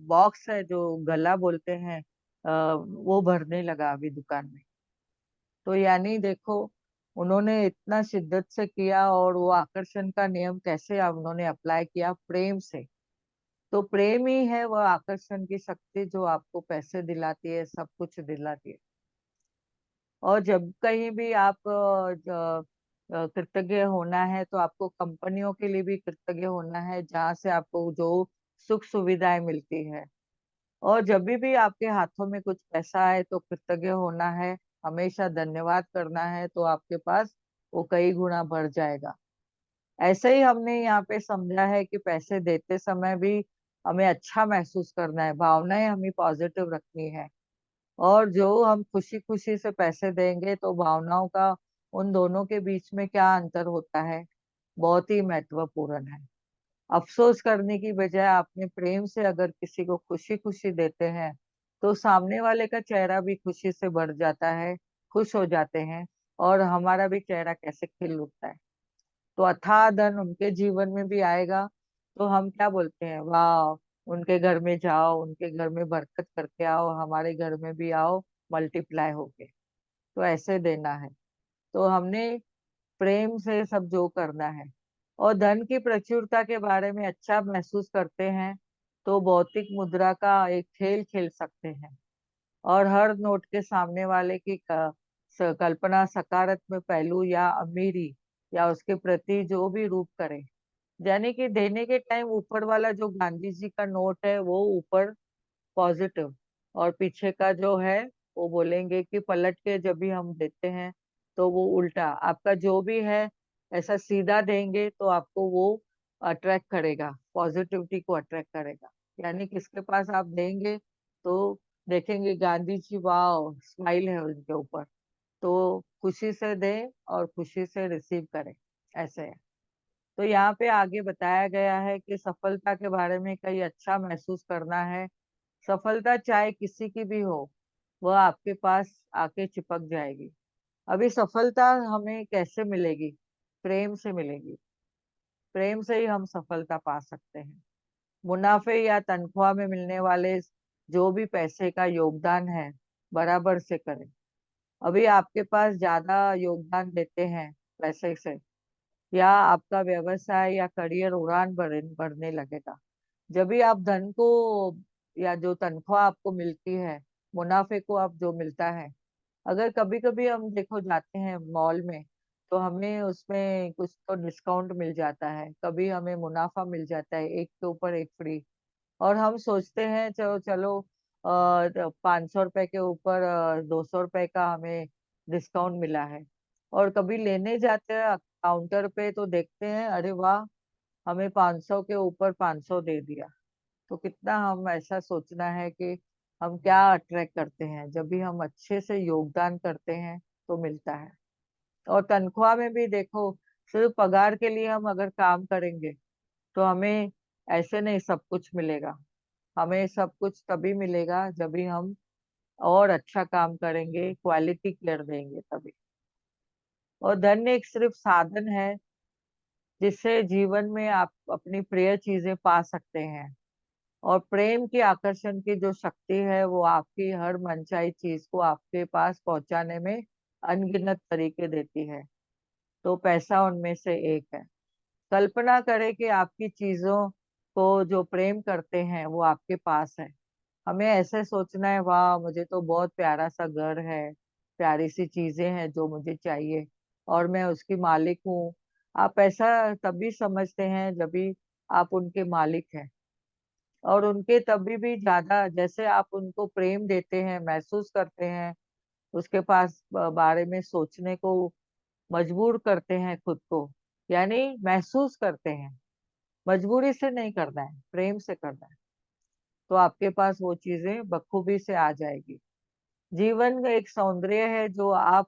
S1: बॉक्स है, जो गला बोलते हैं, वो भरने लगा अभी दुकान में। तो यानी देखो, उन्होंने इतना शिद्दत से किया, और वो आकर्षण का नियम कैसे उन्होंने अप्लाई किया, प्रेम से। तो प्रेम ही है वह आकर्षण की शक्ति, जो आपको पैसे दिलाती है, सब कुछ दिलाती है। और जब कहीं भी आप कृतज्ञ होना है, तो आपको कंपनियों के लिए भी कृतज्ञ होना है, जहाँ से आपको जो सुख सुविधाएं मिलती है। और जब भी आपके हाथों में कुछ पैसा आए तो कृतज्ञ होना है, हमेशा धन्यवाद करना है, तो आपके पास वो कई गुना बढ़ जाएगा। ऐसे ही हमने यहाँ पे समझा है कि पैसे देते समय भी हमें अच्छा महसूस करना है, भावनाएं हमें पॉजिटिव रखनी है। और जो हम खुशी खुशी से पैसे देंगे तो भावनाओं का उन दोनों के बीच में क्या अंतर होता है, बहुत ही महत्वपूर्ण है। अफसोस करने की बजाय आपने प्रेम से अगर किसी को खुशी खुशी देते हैं तो सामने वाले का चेहरा भी खुशी से भर जाता है, खुश हो जाते हैं, और हमारा भी चेहरा कैसे खिल उठता है। तो अथाह धन उनके जीवन में भी आएगा, तो हम क्या बोलते हैं, वाह, उनके घर में जाओ, उनके घर में बरकत करके आओ, हमारे घर में भी आओ, मल्टीप्लाई होके। तो ऐसे देना है। तो हमने प्रेम से सब जो करना है। और धन की प्रचुरता के बारे में अच्छा महसूस करते हैं तो भौतिक मुद्रा का एक खेल खेल सकते हैं, और हर नोट के सामने वाले की कल्पना सकारात्मक पहलू या अमीरी या उसके प्रति जो भी रूप करे। यानी कि देने के टाइम ऊपर वाला जो गांधी जी का नोट है वो ऊपर पॉजिटिव, और पीछे का जो है वो बोलेंगे कि पलट के जब भी हम देते हैं तो वो उल्टा आपका जो भी है, ऐसा सीधा देंगे तो आपको वो अट्रैक्ट करेगा, पॉजिटिविटी को अट्रैक्ट करेगा। यानी किसके पास आप देंगे तो देखेंगे गांधी जी, वाह, स्माइल है उनके ऊपर। तो खुशी से दें और खुशी से रिसीव करें, ऐसे है। तो यहाँ पे आगे बताया गया है कि सफलता के बारे में कई अच्छा महसूस करना है। सफलता चाहे किसी की भी हो, वह आपके पास आके चिपक जाएगी। अभी सफलता हमें कैसे मिलेगी? प्रेम से मिलेगी। प्रेम से ही हम सफलता पा सकते हैं। मुनाफे या तनख्वाह में मिलने वाले जो भी पैसे का योगदान है, बराबर से करें। अभी आपके पास ज्यादा योगदान देते हैं पैसे से, या आपका व्यवसाय या करियर उड़ान बढ़ने लगेगा। जब भी आप धन को, या जो तनख्वाह आपको मिलती है, मुनाफे को आप जो मिलता है, अगर कभी कभी हम देखो जाते हैं मॉल में, तो हमें उसमें कुछ तो डिस्काउंट मिल जाता है, कभी हमें मुनाफा मिल जाता है, एक के ऊपर एक फ्री। और हम सोचते हैं चलो चलो, 500 रुपए के ऊपर 200 रुपए का हमें डिस्काउंट मिला है। और कभी लेने जाते हैं काउंटर पे तो देखते हैं, अरे वाह, हमें 500 के ऊपर 500 दे दिया। तो कितना हम ऐसा सोचना है कि हम क्या अट्रैक्ट करते हैं, जब भी हम अच्छे से योगदान करते हैं तो मिलता है। और तनख्वाह में भी देखो, सिर्फ पगार के लिए हम अगर काम करेंगे तो हमें ऐसे नहीं सब कुछ मिलेगा। हमें सब कुछ तभी मिलेगा जब भी हम और अच्छा काम करेंगे, क्वालिटी केयर देंगे तभी। और धन एक सिर्फ साधन है जिससे जीवन में आप अपनी प्रिय चीजें पा सकते हैं। और प्रेम की आकर्षण की जो शक्ति है वो आपकी हर मनचाही चीज को आपके पास पहुंचाने में अनगिनत तरीके देती है। तो पैसा उनमें से एक है। कल्पना करें कि आपकी चीजों को जो प्रेम करते हैं वो आपके पास है। हमें ऐसे सोचना है, वाह, मुझे तो बहुत प्यारा सा घर है, प्यारी सी चीजें हैं जो मुझे चाहिए, और मैं उसकी मालिक हूँ। आप ऐसा तभी समझते हैं जब भी आप उनके मालिक हैं। और उनके तभी भी ज्यादा, जैसे आप उनको प्रेम देते हैं, महसूस करते हैं, उसके पास बारे में सोचने को मजबूर करते हैं खुद को, यानी महसूस करते हैं। मजबूरी से नहीं करना है, प्रेम से करना है, तो आपके पास वो चीजें बखूबी से आ जाएगी। जीवन का एक सौंदर्य है जो आप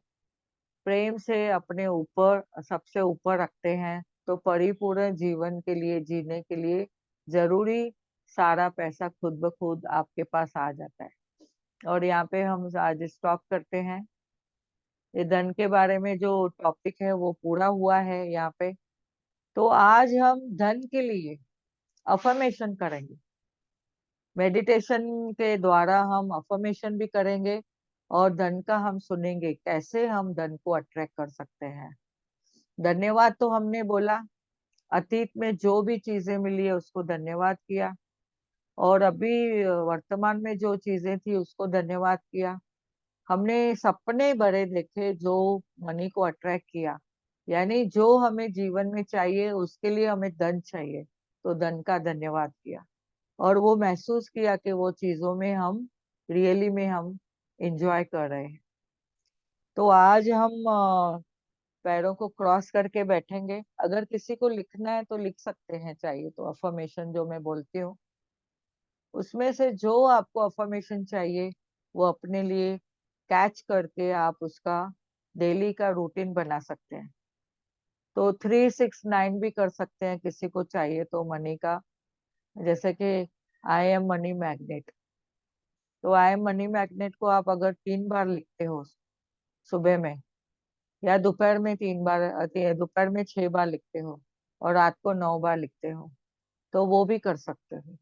S1: प्रेम से अपने ऊपर, सबसे ऊपर रखते हैं, तो परिपूर्ण जीवन के लिए, जीने के लिए जरूरी सारा पैसा खुद ब खुद आपके पास आ जाता है। और यहाँ पे हम आज स्टॉप करते हैं। ये धन के बारे में जो टॉपिक है वो पूरा हुआ है यहाँ पे। तो आज हम धन के लिए अफर्मेशन करेंगे। मेडिटेशन के द्वारा हम अफर्मेशन भी करेंगे, और धन का हम सुनेंगे कैसे हम धन को अट्रैक्ट कर सकते हैं। धन्यवाद तो हमने बोला, अतीत में जो भी चीजें मिली है उसको धन्यवाद किया, और अभी वर्तमान में जो चीजें थी उसको धन्यवाद किया। हमने सपने बड़े देखे जो मनी को अट्रैक्ट किया, यानी जो हमें जीवन में चाहिए उसके लिए हमें धन चाहिए, तो धन का धन्यवाद किया। और वो महसूस किया कि वो चीजों में हम रियली में हम एंजॉय कर रहे हैं। तो आज हम पैरों को क्रॉस करके बैठेंगे। अगर किसी को लिखना है तो लिख सकते हैं, चाहिए तो अफर्मेशन जो मैं बोलती हूँ उसमें से जो आपको अफर्मेशन चाहिए वो अपने लिए कैच करके आप उसका डेली का रूटीन बना सकते हैं। तो 369 भी कर सकते हैं किसी को चाहिए तो मनी का, जैसे कि आई एम मनी मैग्नेट। तो आई एम मनी मैग्नेट को आप अगर 3 बार लिखते हो सुबह में, या दोपहर में 3 बार, दोपहर में 6 बार लिखते हो और रात को 9 बार लिखते हो, तो वो भी कर सकते हो।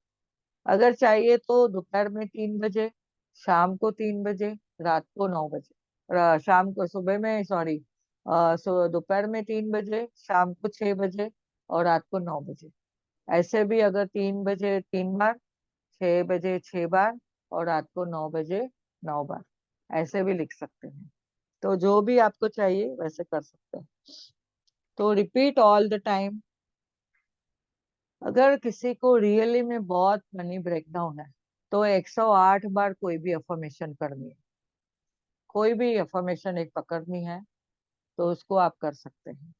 S1: अगर चाहिए तो दोपहर में 3 बजे, शाम को 3 बजे, रात को 9 बजे, शाम को सुबह में सॉरी दोपहर में 3 बजे, शाम को 6 बजे और रात को 9 बजे। ऐसे भी अगर 3 बजे 3 बार, 6 बजे 6 बार और रात को 9 बजे 9 बार, ऐसे भी लिख सकते हैं। तो जो भी आपको चाहिए वैसे कर सकते हैं। तो रिपीट ऑल द टाइम। अगर किसी को रियली में बहुत मनी ब्रेकडाउन है तो 108 बार कोई भी अफर्मेशन करनी है, कोई भी अफर्मेशन एक पकड़नी है तो उसको आप कर सकते हैं।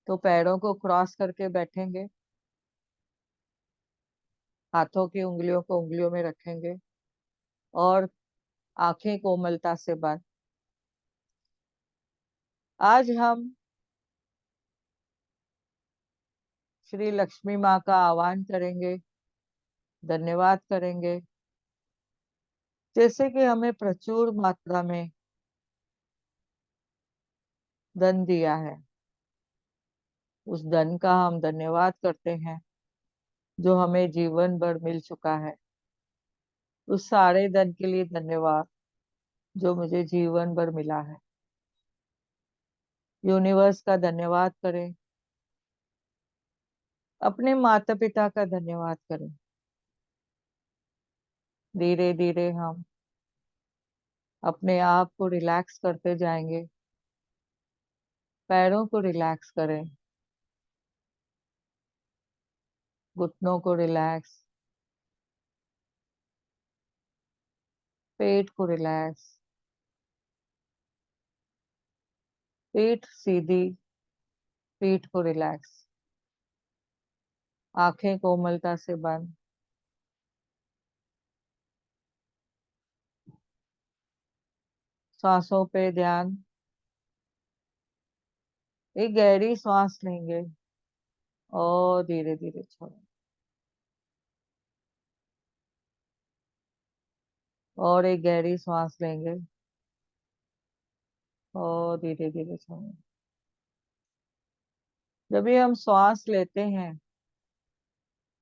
S1: तो पैरों को क्रॉस करके बैठेंगे, हाथों की उंगलियों को उंगलियों में रखेंगे और आंखें कोमलता से बंद। आज हम श्री लक्ष्मी माँ का आह्वान करेंगे, धन्यवाद करेंगे, जैसे कि हमें प्रचुर मात्रा में धन दिया है, उस धन का हम धन्यवाद करते हैं जो हमें जीवन भर मिल चुका है। उस सारे धन के लिए धन्यवाद जो मुझे जीवन भर मिला है। यूनिवर्स का धन्यवाद करें, अपने माता पिता का धन्यवाद करें। धीरे धीरे हम अपने आप को रिलैक्स करते जाएंगे। पैरों को रिलैक्स करें, घुटनों को रिलैक्स, पेट को रिलैक्स, पीठ सीधी, पीठ को रिलैक्स, आंखें कोमलता से बंद। सांसों पे ध्यान। एक गहरी सांस लेंगे और धीरे धीरे छोड़ें, और एक गहरी सांस लेंगे और धीरे धीरे छोड़ें। जब भी हम श्वास लेते हैं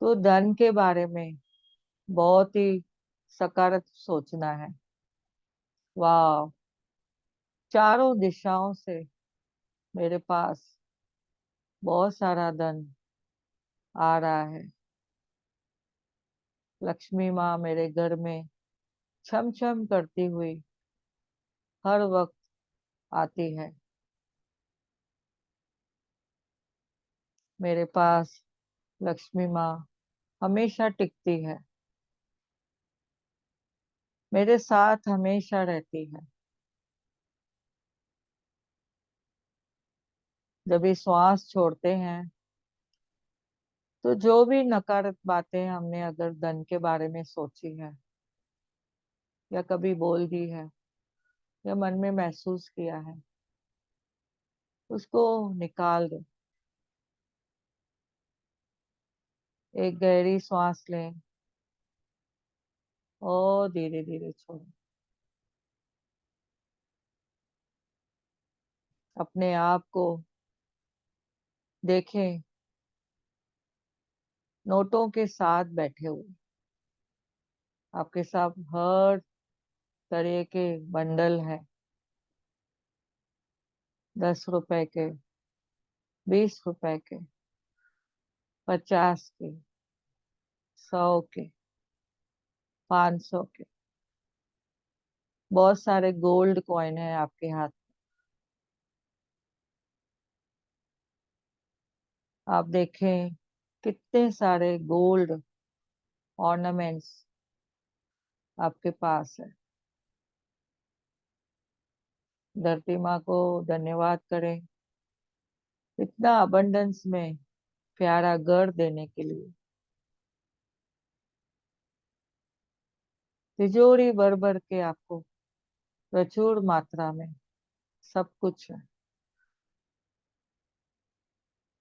S1: तो धन के बारे में बहुत ही सकारात्मक सोचना है। वाह, चारों दिशाओं से मेरे पास बहुत सारा धन आ रहा है। लक्ष्मी माँ मेरे घर में छम छम करती हुई हर वक्त आती है। मेरे पास लक्ष्मी माँ हमेशा टिकती है, मेरे साथ हमेशा रहती है। जब ये श्वास छोड़ते हैं तो जो भी नकारात्मक बातें हमने अगर धन के बारे में सोची है या कभी बोल दी है या मन में महसूस किया है, उसको निकाल दो। एक गहरी सांस लें और धीरे धीरे छोड़ें। अपने आप को देखें नोटों के साथ बैठे हुए। आपके साथ हर तरह के बंडल है, 10 रुपए के, 20 रुपए के, 50 के, 100 के, 500 के। बहुत सारे गोल्ड कॉइन है आपके हाथ। आप देखें कितने सारे गोल्ड ऑर्नामेंट्स आपके पास है। धरती माँ को धन्यवाद करें इतना अबंडेंस में प्यारा घर देने के लिए। तिजोरी भर भर के आपको प्रचुर मात्रा में सब कुछ है।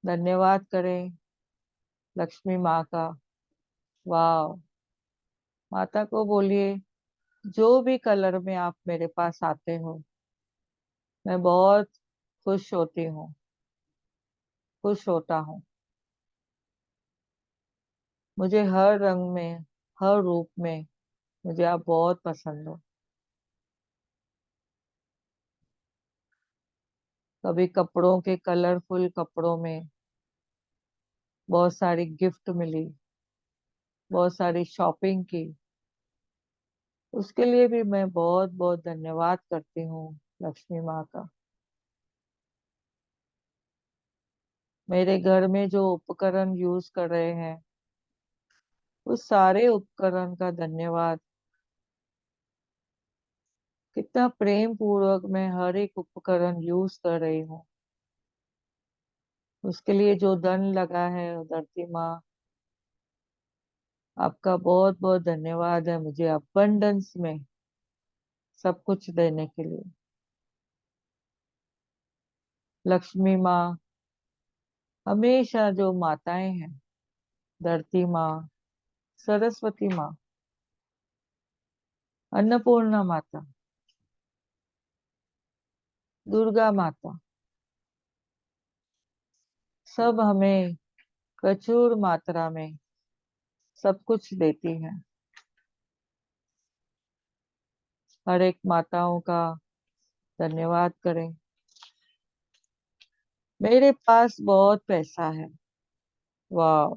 S1: धन्यवाद करें लक्ष्मी माँ का। वाह, माता को बोलिए जो भी कलर में आप मेरे पास आते हो मैं बहुत खुश होती हूँ, खुश होता हूँ। मुझे हर रंग में, हर रूप में मुझे आप बहुत पसंद हो। कभी कपड़ों के कलरफुल कपड़ों में बहुत सारी गिफ्ट मिली, बहुत सारी शॉपिंग की, उसके लिए भी मैं बहुत बहुत धन्यवाद करती हूँ लक्ष्मी माँ का। मेरे घर में जो उपकरण यूज कर रहे हैं उस सारे उपकरण का धन्यवाद। कितना प्रेम पूर्वक मैं हर एक उपकरण यूज कर रही हूँ। उसके लिए जो धन लगा है धरती माँ, आपका बहुत बहुत धन्यवाद है मुझे अबंडेंस में सब कुछ देने के लिए। लक्ष्मी माँ हमेशा जो माताएं हैं, धरती माँ, सरस्वती माँ, अन्नपूर्णा माता, दुर्गा माता, सब हमें प्रचुर मात्रा में सब कुछ देती है। हर एक माताओं का धन्यवाद करें। मेरे पास बहुत पैसा है। वाह,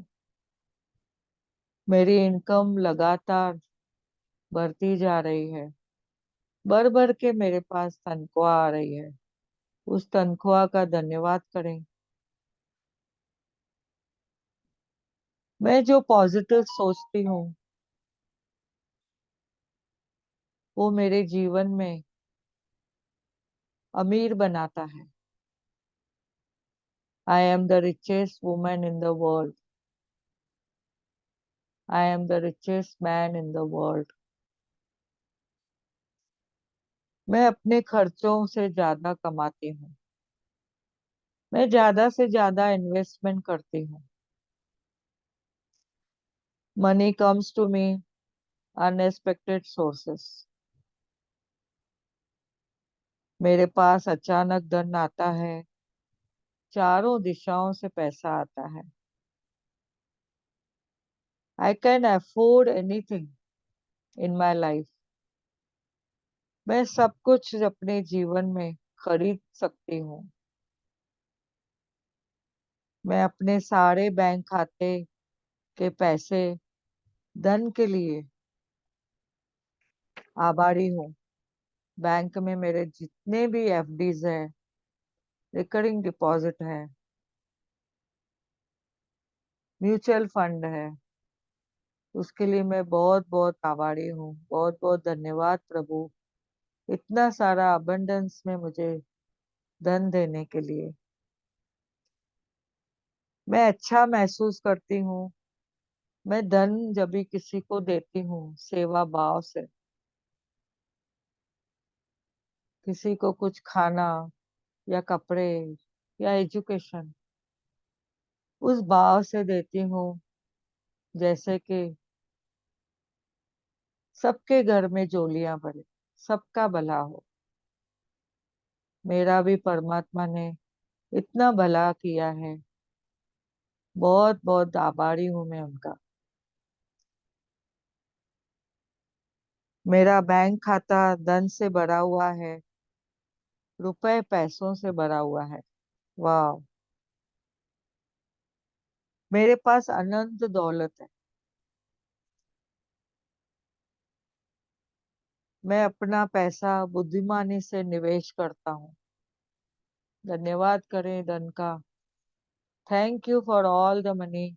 S1: मेरी इनकम लगातार बढ़ती जा रही है। बढ़ बढ़ के मेरे पास तनख्वाह आ रही है। उस तनख्वाह का धन्यवाद करें। मैं जो पॉजिटिव सोचती हूँ वो मेरे जीवन में अमीर बनाता है। I am the richest woman in the world. I am the richest man in the world. मैं अपने खर्चों से ज्यादा कमाती हूँ। मैं ज्यादा से ज्यादा इन्वेस्टमेंट करती हूँ। Money comes to me unexpected sources. मेरे पास अचानक धन आता है। चारों दिशाओं से पैसा आता है। I can afford anything in my life. मैं सब कुछ अपने जीवन में खरीद सकती हूँ। मैं अपने सारे बैंक खाते के पैसे धन के लिए आभारी हूँ। बैंक में मेरे जितने भी एफडीज है, रिकरिंग डिपॉजिट है, म्यूचुअल फंड है, उसके लिए मैं बहुत बहुत आभारी हूँ। बहुत बहुत धन्यवाद प्रभु, इतना सारा अबंडेंस में मुझे धन देने के लिए। मैं अच्छा महसूस करती हूँ। मैं धन जब भी किसी को देती हूँ सेवा भाव से, किसी को कुछ खाना या कपड़े या एजुकेशन, उस भाव से देती हूँ जैसे कि सबके घर में जोलियां भरे, सबका भला हो। मेरा भी परमात्मा ने इतना भला किया है। बहुत बहुत आभारी हूँ मैं उनका। मेरा बैंक खाता धन से भरा हुआ है, रुपए पैसों से भरा हुआ है। वाह, मेरे पास अनंत दौलत है। मैं अपना पैसा बुद्धिमानी से निवेश करता हूँ। धन्यवाद करें धन का। Thank you for all the money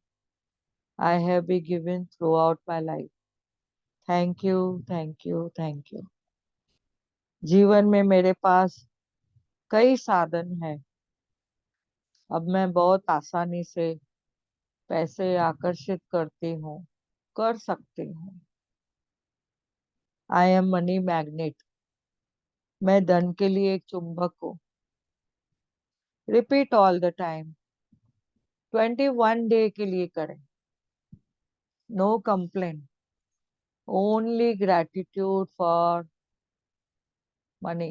S1: I have been given throughout my life. Thank you, thank you, thank you. जीवन में मेरे पास कई साधन हैं। अब मैं बहुत आसानी से पैसे आकर्षित करती हूँ, कर सकती हूँ। I am money magnet. मैं धन के लिए एक चुंबक हूँ। Repeat all the time. 21 day के लिए करें। No complain, only gratitude for money.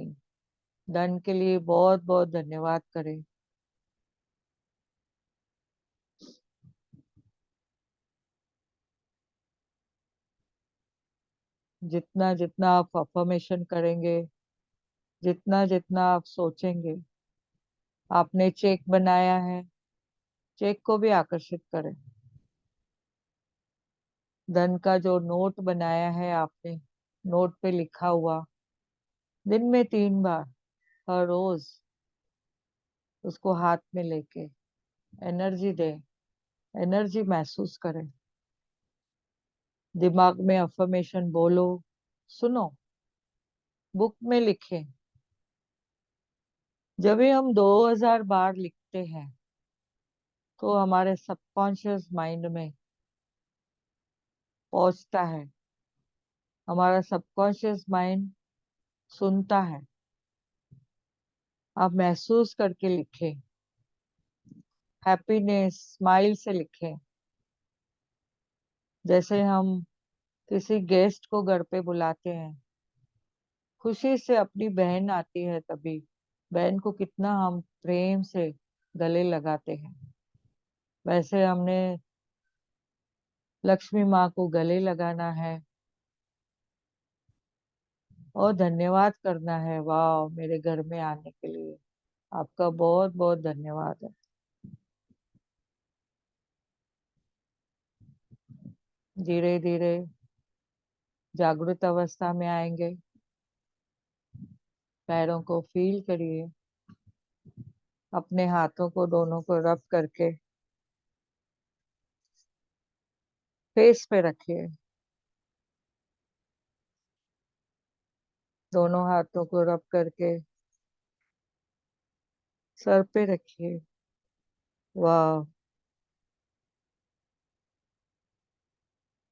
S1: धन के लिए बहुत बहुत धन्यवाद करें। जितना जितना आप अफर्मेशन करेंगे, जितना जितना आप सोचेंगे, आपने चेक बनाया है, चेक को भी आकर्षित करें। धन का जो नोट बनाया है आपने, नोट पे लिखा हुआ, दिन में 3 बार हर रोज उसको हाथ में लेके एनर्जी दें, एनर्जी महसूस करें। दिमाग में अफर्मेशन बोलो, सुनो, बुक में लिखें। जब भी हम 2000 बार लिखते हैं तो हमारे सबकॉन्शियस माइंड में पहुंचता है। हमारा सबकॉन्शियस माइंड सुनता है। आप महसूस करके लिखें, हैप्पीनेस स्माइल से लिखें। जैसे हम किसी गेस्ट को घर पे बुलाते हैं, खुशी से अपनी बहन आती है तभी बहन को कितना हम प्रेम से गले लगाते हैं, वैसे हमने लक्ष्मी माँ को गले लगाना है और धन्यवाद करना है। वाह, मेरे घर में आने के लिए आपका बहुत बहुत धन्यवाद है। धीरे धीरे जागृत अवस्था में आएंगे। पैरों को फील करिए, अपने हाथों को दोनों को रब करके फेस पे रखिए। दोनों हाथों को रब करके सर पे रखिए। वाह,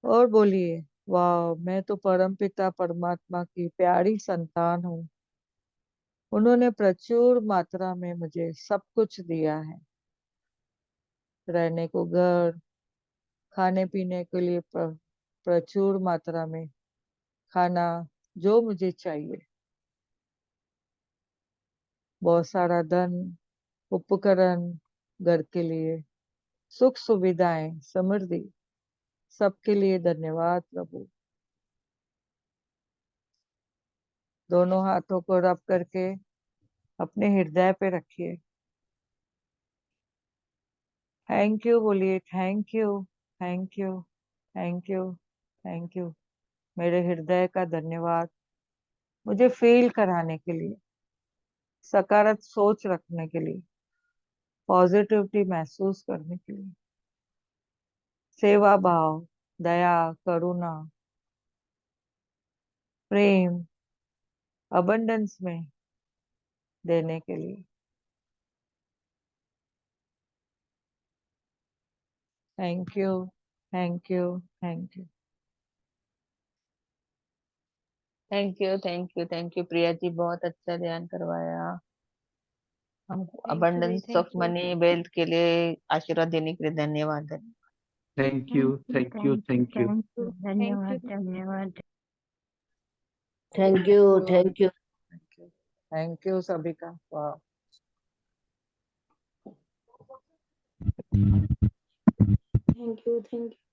S1: और बोलिए, वाह, मैं तो परमपिता परमात्मा की प्यारी संतान हूँ। उन्होंने प्रचुर मात्रा में मुझे सब कुछ दिया है। रहने को घर, खाने पीने के लिए प्रचुर मात्रा में खाना, जो मुझे चाहिए, बहुत सारा धन, उपकरण, घर के लिए सुख सुविधाएं, समृद्धि, सबके लिए धन्यवाद प्रभु। दोनों हाथों को रब करके अपने हृदय पे रखिए। थैंक यू बोलिए, thank you, thank you, thank you, thank you. मेरे हृदय का धन्यवाद मुझे फील कराने के लिए, सकारात्मक सोच रखने के लिए, पॉजिटिविटी महसूस करने के लिए, सेवा भाव, दया, करुणा, प्रेम, अबंडेंस में देने के लिए। Thank you, thank you, thank you.
S2: Thank you, thank you, thank you Priya ji, बहुत अच्छा ध्यान करवाया। हमको
S3: thank you,
S2: abundance of
S3: thank you.
S2: Money wealth के लिए आशीर्वाद देने के लिए धन्यवाद।
S4: Thank you, thank you, thank you.
S3: Thank you.
S5: धन्यवाद, धन्यवाद।
S1: Thank
S6: thank you,
S1: you,
S6: thank you.
S1: Thank you, thank you सभी का। वाह,
S6: थैंक यू, थैंक यू।